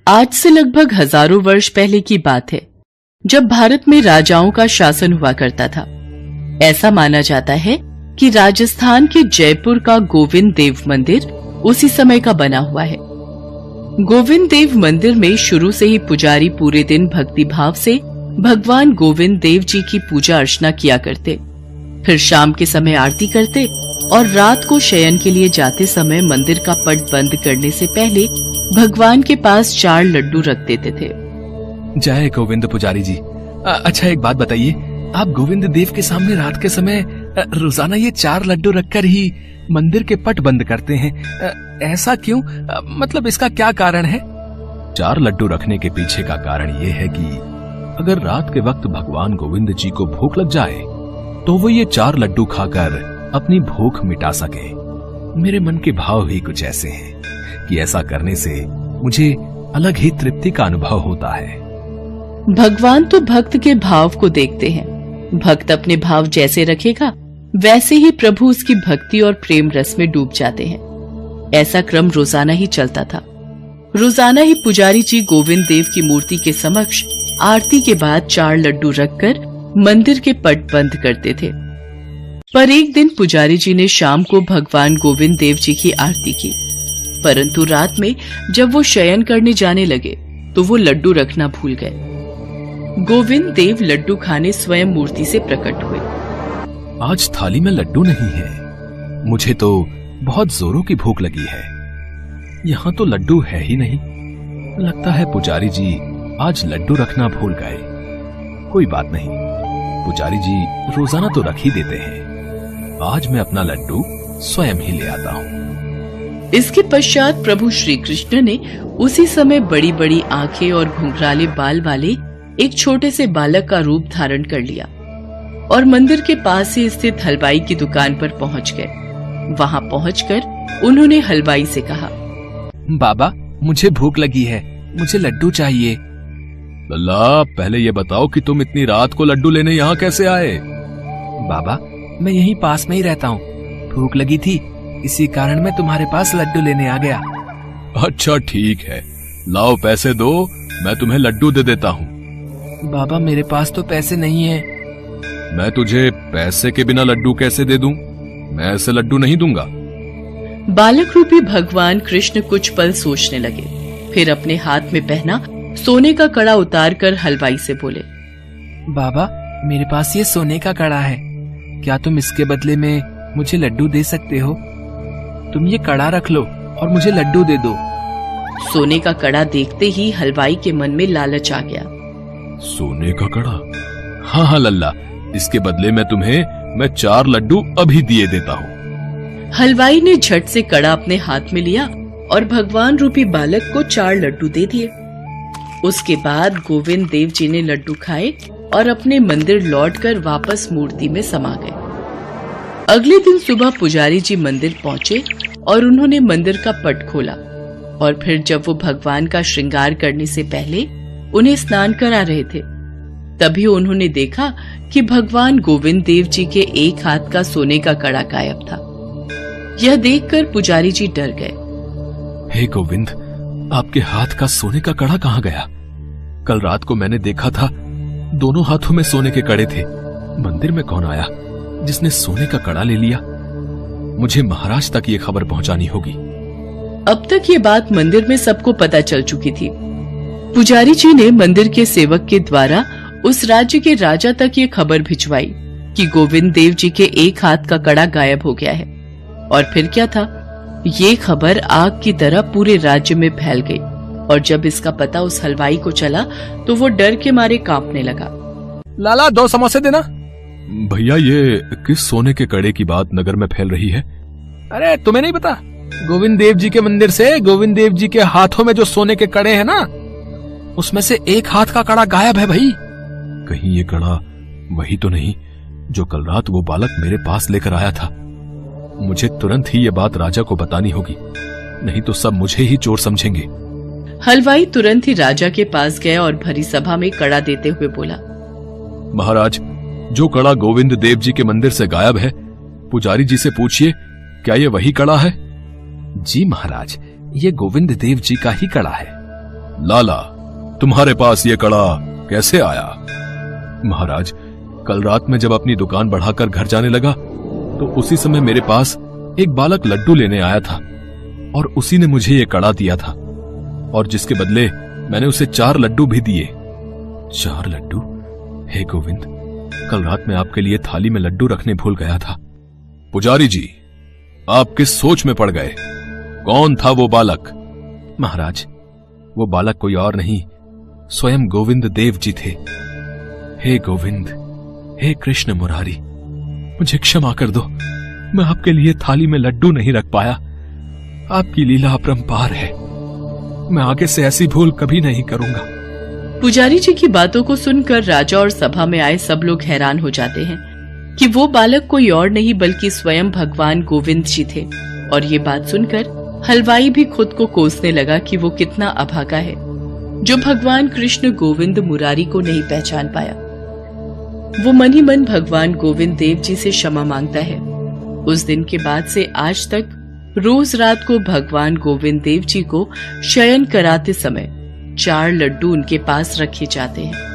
आज से लगभग हजारों वर्ष पहले की बात है, जब भारत में राजाओं का शासन हुआ करता था। ऐसा माना जाता है कि राजस्थान के जयपुर का गोविंद देव मंदिर उसी समय का बना हुआ है। गोविंद देव मंदिर में शुरू से ही पुजारी पूरे दिन भक्ति भाव से भगवान गोविंद देव जी की पूजा अर्चना किया करते, फिर शाम के समय आरती करते और रात को शयन के लिए जाते समय मंदिर का पट बंद करने से पहले भगवान के पास 4 लड्डू रख देते थे। जय गोविंद पुजारी जी। अच्छा एक बात बताइए, आप गोविंद देव के सामने रात के समय रोजाना ये 4 लड्डू रखकर ही मंदिर के पट बंद करते हैं, ऐसा क्यों? मतलब इसका क्या कारण है? 4 लड्डू रखने के पीछे का कारण ये है कि अगर रात के वक्त भगवान गोविंद जी को भूख लग जाए तो वो ये 4 लड्डू खाकर अपनी भूख मिटा सके। मेरे मन के भाव ही कुछ ऐसे हैं कि ऐसा करने से मुझे अलग ही तृप्ति का अनुभव होता है। भगवान तो भक्त के भाव को देखते हैं। भक्त अपने भाव जैसे रखेगा वैसे ही प्रभु उसकी भक्ति और प्रेम रस में डूब जाते हैं। ऐसा क्रम रोजाना ही चलता था। रोजाना ही पुजारी जी गोविंद देव की मूर्ति के समक्ष आरती के बाद 4 लड्डू रखकर मंदिर के पट बंद करते थे। पर एक दिन पुजारी जी ने शाम को भगवान गोविंद देव जी की आरती की, परंतु रात में जब वो शयन करने जाने लगे तो वो लड्डू रखना भूल गए। गोविंद देव लड्डू खाने स्वयं मूर्ति से प्रकट हुए। आज थाली में लड्डू नहीं है, मुझे तो बहुत जोरों की भूख लगी है। यहाँ तो लड्डू है ही नहीं। लगता है पुजारी जी आज लड्डू रखना भूल गए। कोई बात नहीं, पुजारी जी रोजाना तो रख ही देते हैं। आज मैं अपना लड्डू स्वयं ही ले आता हूँ। इसके पश्चात प्रभु श्री कृष्ण ने उसी समय बड़ी बड़ी आंखें और घुंघराले बाल वाले एक छोटे से बालक का रूप धारण कर लिया और मंदिर के पास ही स्थित हलवाई की दुकान पर पहुंच गए। वहां पहुंचकर उन्होंने हलवाई से कहा, बाबा मुझे भूख लगी है, मुझे लड्डू चाहिए। लल्ला पहले ये बताओ कि तुम इतनी रात को लड्डू लेने यहाँ कैसे आए? बाबा मैं यहीं पास में ही रहता हूँ, भूख लगी थी इसी कारण मैं तुम्हारे पास लड्डू लेने आ गया। अच्छा ठीक है, लाओ पैसे दो, मैं तुम्हें लड्डू दे देता हूँ। बाबा मेरे पास तो पैसे नहीं है। मैं तुझे पैसे के बिना लड्डू कैसे दे दूं? मैं ऐसे लड्डू नहीं दूंगा। बालक रूपी भगवान कृष्ण कुछ पल सोचने लगे, फिर अपने हाथ में पहना सोने का कड़ा उतार कर हलवाई से बोले, बाबा मेरे पास ये सोने का कड़ा है, क्या तुम इसके बदले में मुझे लड्डू दे सकते हो? तुम ये कड़ा रख लो और मुझे लड्डू दे दो। सोने का कड़ा देखते ही हलवाई के मन में लालच आ गया। सोने का कड़ा? हाँ हाँ लल्ला, इसके बदले में तुम्हें मैं 4 लड्डू अभी दिए देता हूँ। हलवाई ने झट से कड़ा अपने हाथ में लिया और भगवान रूपी बालक को 4 लड्डू दे दिए। उसके बाद गोविंद देव जी ने लड्डू खाए और अपने मंदिर लौटकर वापस मूर्ति में समा गए। अगले दिन सुबह पुजारी जी मंदिर पहुंचे और उन्होंने मंदिर का पट खोला और फिर जब वो भगवान का श्रृंगार करने से पहले उन्हें स्नान करा रहे थे, तभी उन्होंने देखा कि भगवान गोविंद देव जी के एक हाथ का सोने का कड़ा गायब था। यह देखकर पुजारी जी डर गए। हे गोविंद, आपके हाथ का सोने का कड़ा कहाँ गया? कल रात को मैंने देखा था, दोनों हाथों में सोने के कड़े थे। मंदिर में कौन आया जिसने सोने का कड़ा ले लिया? मुझे महाराज तक ये खबर पहुंचानी होगी। अब तक ये बात मंदिर में सबको पता चल चुकी थी। पुजारी जी ने मंदिर के सेवक के द्वारा उस राज्य के राजा तक ये खबर भिजवाई कि गोविंद देव जी के एक हाथ का कड़ा गायब हो गया है। और फिर क्या था, ये खबर आग की तरह पूरे राज्य में फैल गई और जब इसका पता उस हलवाई को चला तो वो डर के मारे कांपने लगा। लाला 2 समोसे देना। भैया ये किस सोने के कड़े की बात नगर में फैल रही है? अरे तुम्हें नहीं पता, गोविंद देव जी के मंदिर से गोविंद देव जी के हाथों में जो सोने के कड़े हैं ना, उसमें से एक हाथ का कड़ा गायब है भाई। कहीं ये कड़ा वही तो नहीं जो कल रात वो बालक मेरे पास लेकर आया था? मुझे तुरंत ही ये बात राजा को बतानी होगी, नहीं तो सब मुझे ही चोर समझेंगे। हलवाई तुरंत ही राजा के पास गया और भरी सभा में कड़ा देते हुए बोला, महाराज, जो कड़ा गोविंद देव जी के मंदिर से गायब है, पुजारी जी से पूछिए क्या ये वही कड़ा है? जी महाराज, ये गोविंद देव जी का ही कड़ा है। लाला, तुम्हारे पास ये कड़ा कैसे आया? महाराज, कल रात में जब अपनी दुकान बढ़ाकर घर जाने लगा तो उसी समय मेरे पास एक बालक लड्डू लेने आया था और उसी ने मुझे ये कड़ा दिया था, और जिसके बदले मैंने उसे 4 लड्डू भी दिए। 4 लड्डू? हे गोविंद, कल रात मैं आपके लिए थाली में लड्डू रखने भूल गया था। पुजारी जी, आप किस सोच में पड़ गए? कौन था वो बालक? महाराज, वो बालक कोई और नहीं, स्वयं गोविंद देव जी थे। हे गोविंद, हे कृष्ण मुरारी, मुझे क्षमा कर दो, मैं आपके लिए थाली में लड्डू नहीं रख पाया। आपकी लीला अपरंपार है, मैं आगे से ऐसी भूल कभी नहीं करूंगा। पुजारी जी की बातों को सुनकर राजा और सभा में आए सब लोग हैरान हो जाते हैं कि वो बालक कोई और नहीं बल्कि स्वयं भगवान गोविंद जी थे। और ये बात सुनकर हलवाई भी खुद को कोसने लगा कि वो कितना अभागा है जो भगवान कृष्ण गोविंद मुरारी को नहीं पहचान पाया। वो मन ही मन भगवान गोविंद देव जी से क्षमा मांगता है। उस दिन के बाद से आज तक रोज रात को भगवान गोविंद देव जी को शयन कराते समय 4 लड्डू उनके पास रखे जाते हैं।